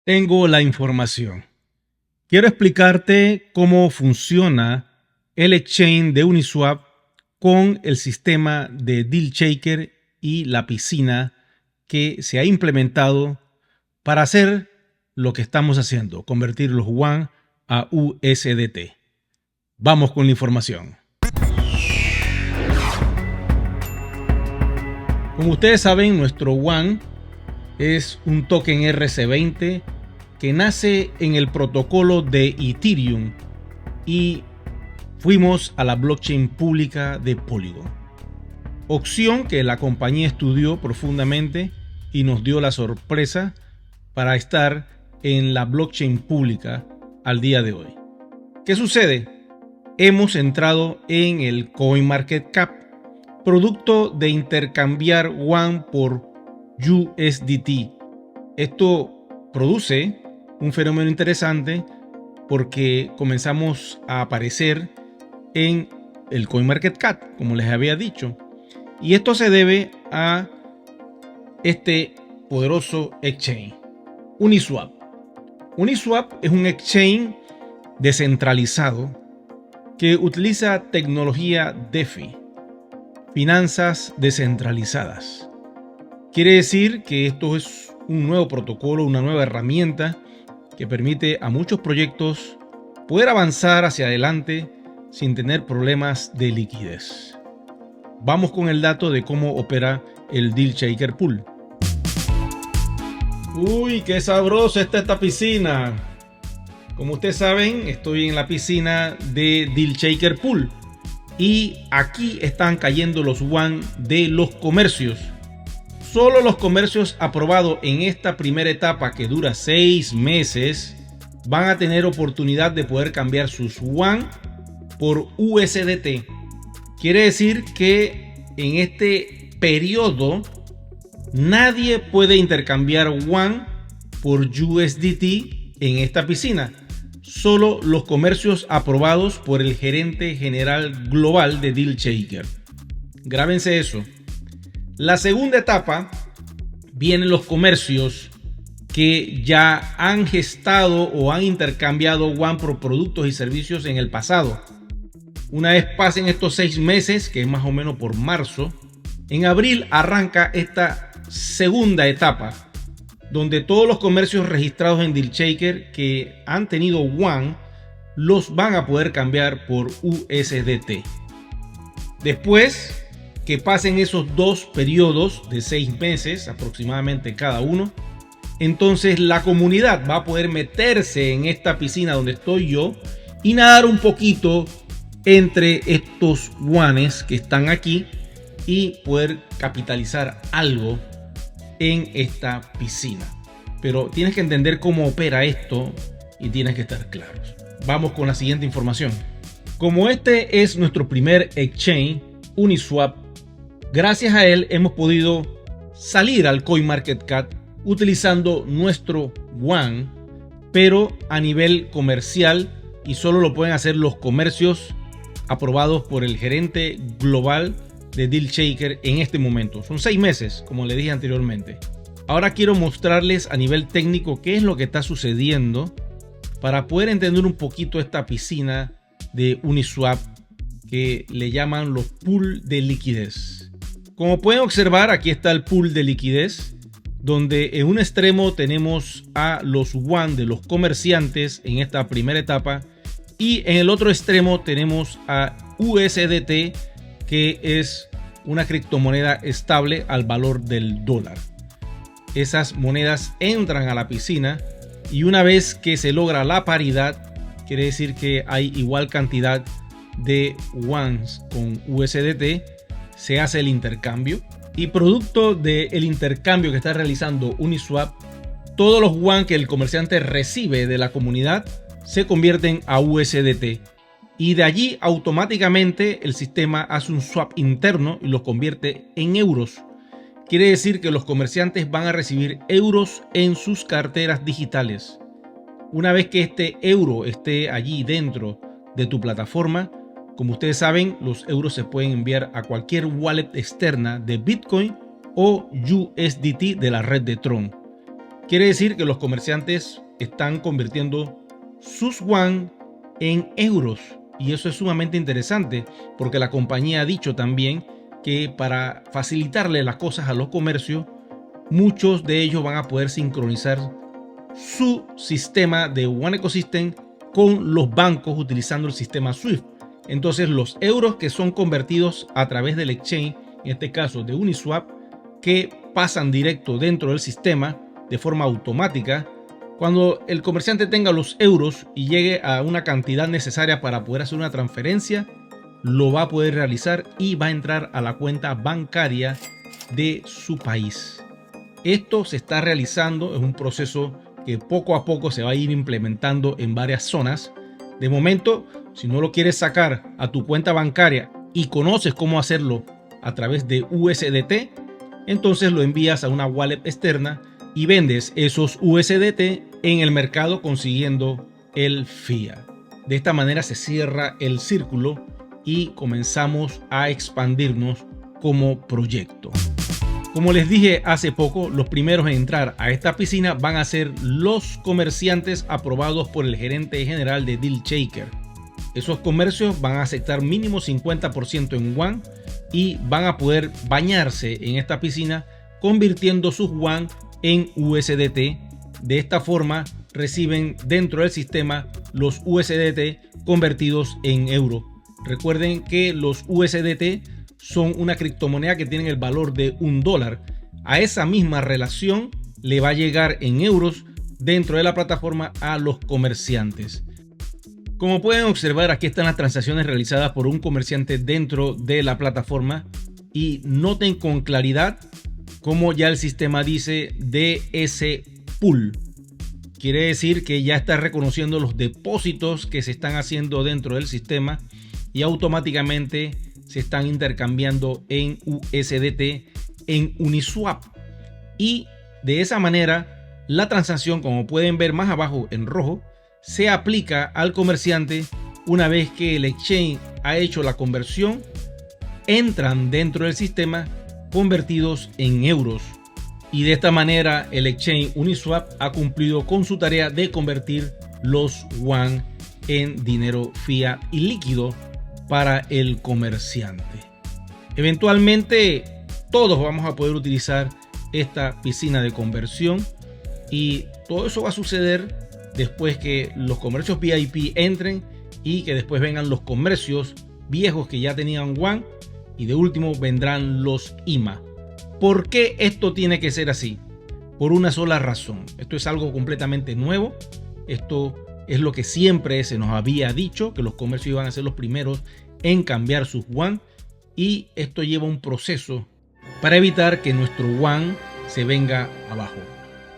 Tengo la información. Quiero explicarte cómo funciona el exchange de Uniswap con el sistema de Deal Shaker y la piscina que se ha implementado para hacer lo que estamos haciendo, convertir los WAN a USDT. Vamos con la información. Como ustedes saben, nuestro WAN es un token RC20 que nace en el protocolo de Ethereum y fuimos a la blockchain pública de Polygon. Opción que la compañía estudió profundamente y nos dio la sorpresa para estar en la blockchain pública al día de hoy. ¿Qué sucede? Hemos entrado en el CoinMarketCap, producto de intercambiar WAN por USDT. Esto produce un fenómeno interesante porque comenzamos a aparecer en el CoinMarketCap, como les había dicho. Y esto se debe a este poderoso exchange, Uniswap. Uniswap es un exchange descentralizado que utiliza tecnología DeFi, finanzas descentralizadas. Quiere decir que esto es un nuevo protocolo, una nueva herramienta que permite a muchos proyectos poder avanzar hacia adelante sin tener problemas de liquidez. Vamos con el dato de cómo opera el Deal Shaker Pool. Uy, qué sabroso está esta piscina. Como ustedes saben, estoy en la piscina de Deal Shaker Pool y aquí están cayendo los WAN de los comercios. Solo los comercios aprobados en esta primera etapa, que dura 6 meses, van a tener oportunidad de poder cambiar sus WAN por USDT. Quiere decir que en este periodo nadie puede intercambiar WAN por USDT en esta piscina. Solo los comercios aprobados por el gerente general global de Deal Shaker. Grábense eso. La segunda etapa vienen los comercios que ya han gestado o han intercambiado WAN por productos y servicios en el pasado. Una vez pasen estos 6 meses, que es más o menos por marzo, en abril arranca esta segunda etapa, donde todos los comercios registrados en Deal Shaker que han tenido WAN los van a poder cambiar por USDT. Después que pasen esos 2 periodos de 6 meses aproximadamente cada uno, entonces la comunidad va a poder meterse en esta piscina donde estoy yo y nadar un poquito entre estos WANs que están aquí y poder capitalizar algo en esta piscina. Pero tienes que entender cómo opera esto y tienes que estar claros. Vamos con la siguiente información. Como este es nuestro primer exchange, Uniswap, gracias a él hemos podido salir al CoinMarketCap utilizando nuestro WAN, pero a nivel comercial, y solo lo pueden hacer los comercios aprobados por el gerente global de Deal Shaker en este momento. Son 6 meses, como le dije anteriormente. Ahora quiero mostrarles a nivel técnico qué es lo que está sucediendo para poder entender un poquito esta piscina de Uniswap que le llaman los pool de liquidez. Como pueden observar, aquí está el pool de liquidez, donde en un extremo tenemos a los WAN de los comerciantes en esta primera etapa y en el otro extremo tenemos a USDT, que es una criptomoneda estable al valor del dólar. Esas monedas entran a la piscina y una vez que se logra la paridad, quiere decir que hay igual cantidad de WANs con USDT, se hace el intercambio y producto del intercambio que está realizando Uniswap, todos los WAN que el comerciante recibe de la comunidad se convierten a USDT y de allí automáticamente el sistema hace un swap interno y los convierte en euros. Quiere decir que los comerciantes van a recibir euros en sus carteras digitales. Una vez que este euro esté allí dentro de tu plataforma, como ustedes saben, los euros se pueden enviar a cualquier wallet externa de Bitcoin o USDT de la red de Tron. Quiere decir que los comerciantes están convirtiendo sus yuan en euros. Y eso es sumamente interesante porque la compañía ha dicho también que para facilitarle las cosas a los comercios, muchos de ellos van a poder sincronizar su sistema de One Ecosystem con los bancos utilizando el sistema SWIFT. Entonces los euros que son convertidos a través del exchange, en este caso de Uniswap, que pasan directo dentro del sistema de forma automática, cuando el comerciante tenga los euros y llegue a una cantidad necesaria para poder hacer una transferencia, lo va a poder realizar y va a entrar a la cuenta bancaria de su país. Esto se está realizando, es un proceso que poco a poco se va a ir implementando en varias zonas. De momento, si no lo quieres sacar a tu cuenta bancaria y conoces cómo hacerlo a través de USDT, entonces lo envías a una wallet externa y vendes esos USDT en el mercado consiguiendo el fiat. De esta manera se cierra el círculo y comenzamos a expandirnos como proyecto. Como les dije hace poco, los primeros en entrar a esta piscina van a ser los comerciantes aprobados por el gerente general de DealShaker. Esos comercios van a aceptar mínimo 50% en yuan y van a poder bañarse en esta piscina convirtiendo sus yuan en USDT. De esta forma reciben dentro del sistema los USDT convertidos en euro. Recuerden que los USDT son una criptomoneda que tienen el valor de $1. A esa misma relación le va a llegar en euros dentro de la plataforma a los comerciantes. Como pueden observar, aquí están las transacciones realizadas por un comerciante dentro de la plataforma y noten con claridad cómo ya el sistema dice DS Pool. Quiere decir que ya está reconociendo los depósitos que se están haciendo dentro del sistema y automáticamente se están intercambiando en USDT en Uniswap. Y de esa manera la transacción, como pueden ver más abajo en rojo, se aplica al comerciante una vez que el exchange ha hecho la conversión. Entran dentro del sistema convertidos en euros. Y de esta manera el exchange Uniswap ha cumplido con su tarea de convertir los yuan en dinero fiat y líquido para el comerciante. Eventualmente todos vamos a poder utilizar esta piscina de conversión y todo eso va a suceder después que los comercios VIP entren y que después vengan los comercios viejos que ya tenían yuan y de último vendrán los IMA. ¿Por qué esto tiene que ser así? Por una sola razón. Esto es algo completamente nuevo. Esto es lo que siempre se nos había dicho, que los comercios iban a ser los primeros en cambiar sus yuan, y esto lleva un proceso para evitar que nuestro yuan se venga abajo.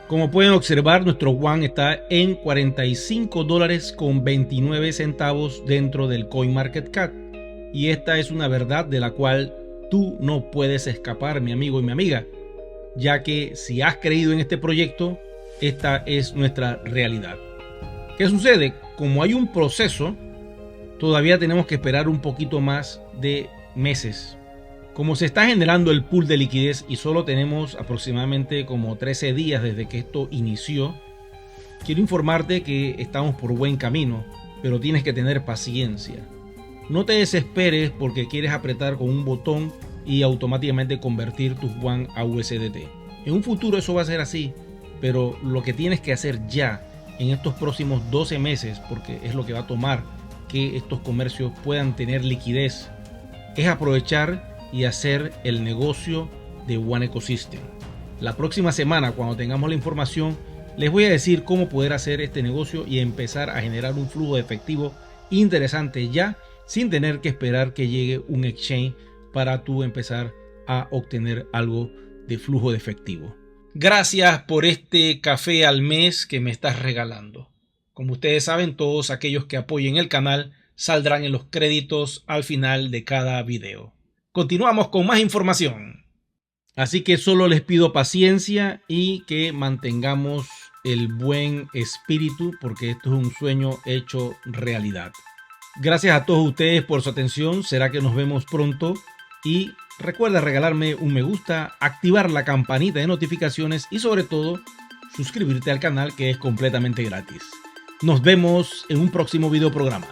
Como pueden observar, nuestro yuan está en $45.29 dentro del CoinMarketCap, y esta es una verdad de la cual tú no puedes escapar, mi amigo y mi amiga, ya que si has creído en este proyecto, esta es nuestra realidad. ¿Qué sucede? Como hay un proceso, todavía tenemos que esperar un poquito más de meses. Como se está generando el pool de liquidez y solo tenemos aproximadamente como 13 días desde que esto inició, quiero informarte que estamos por buen camino, pero tienes que tener paciencia. No te desesperes porque quieres apretar con un botón y automáticamente convertir tus yuan a USDT. En un futuro eso va a ser así, pero lo que tienes que hacer ya en estos próximos 12 meses, porque es lo que va a tomar que estos comercios puedan tener liquidez, es aprovechar y hacer el negocio de One Ecosystem. La próxima semana, cuando tengamos la información, les voy a decir cómo poder hacer este negocio y empezar a generar un flujo de efectivo interesante ya, sin tener que esperar que llegue un exchange para tú empezar a obtener algo de flujo de efectivo. Gracias por este café al mes que me estás regalando. Como ustedes saben, todos aquellos que apoyen el canal saldrán en los créditos al final de cada video. Continuamos con más información. Así que solo les pido paciencia y que mantengamos el buen espíritu, porque esto es un sueño hecho realidad. Gracias a todos ustedes por su atención. Será que nos vemos pronto. Y recuerda regalarme un me gusta, activar la campanita de notificaciones y sobre todo suscribirte al canal, que es completamente gratis. Nos vemos en un próximo video programa.